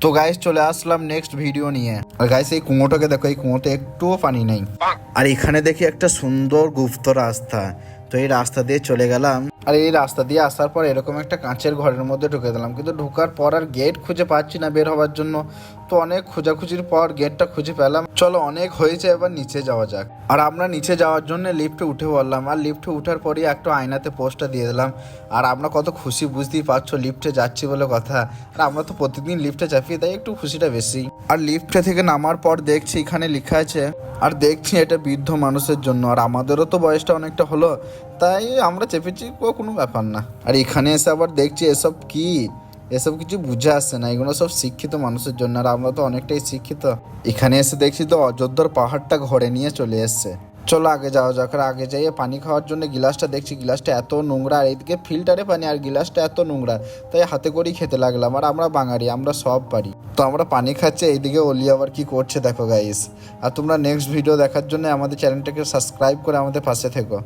তো গাইস চলে আসলাম next video নিয়ে। আর গাইস এই কুয়োটাকে দেখো, এই কুয়োতে একটুও পানি নেই। আর এখানে দেখি একটা সুন্দর গুপ্ত রাস্তা। তো এই রাস্তা দিয়ে চলে গেলাম, আর এই রাস্তা দিয়ে আসার পর এরকম একটা কাঁচের ঘরের মধ্যে ঢুকে দিলাম, কিন্তু ঢোকার পর আর গেট খুঁজে পাচ্ছি না বের হওয়ার জন্য। তো অনেক খোঁজাখুঁজির পর গেটটা খুঁজে পেলাম। চলো অনেক হয়েছে, এবার নিচে যাওয়া যাক। আর আমরা নিচে যাওয়ার জন্য লিফটে উঠে পড়লাম, আর লিফটে উঠার পরই একটা আয়নাতে পোস্টটা দিয়ে দিলাম। আর আমরা কত খুশি বুঝতেই পারছো, লিফটে যাচ্ছি বলে কথা। আর আমরা তো প্রতিদিন লিফটে চাপি, তাই একটু খুশিটা বেশি। আর লিফটে থেকে নামার পর দেখছি এখানে লেখা আছে, আর দেখছি এটা বৃদ্ধ মানুষের জন্য। আর আমাদেরও তো বয়সটা অনেকটা হলো, তাই আমরা চেপেছি, কোনো ব্যাপার না। আর এখানে এসে আবার দেখছি এসব কি, এসব কিছু বুঝে আসছে না, এগুলো সব শিক্ষিত মানুষের জন্য। আর আমরা তো অনেকটাই শিক্ষিত। এখানে এসে দেখছি তো অযোধ্যার পাহাড়টা ঘরে নিয়ে চলে এসছে। চলো আগে যাওয়া যাক। আর আগে যাইয়ে পানি খাওয়ার জন্য গিলাসটা দেখছি, গিলাসটা এত নোংরা, আর এইদিকে ফিল্টারে পানি আর গিলাসটা এত নোংরা, তাই হাতে করেই খেতে লাগলাম। আর আমরা বাঙালি, আমরা সব পারি। তো আমরা পানি খাচ্ছি, এইদিকে অলি আবার কি করছে দেখো গাইস। আর তোমরা নেক্সট ভিডিও দেখার জন্য আমাদের চ্যানেলটাকে সাবস্ক্রাইব করে আমাদের পাশে থেকো।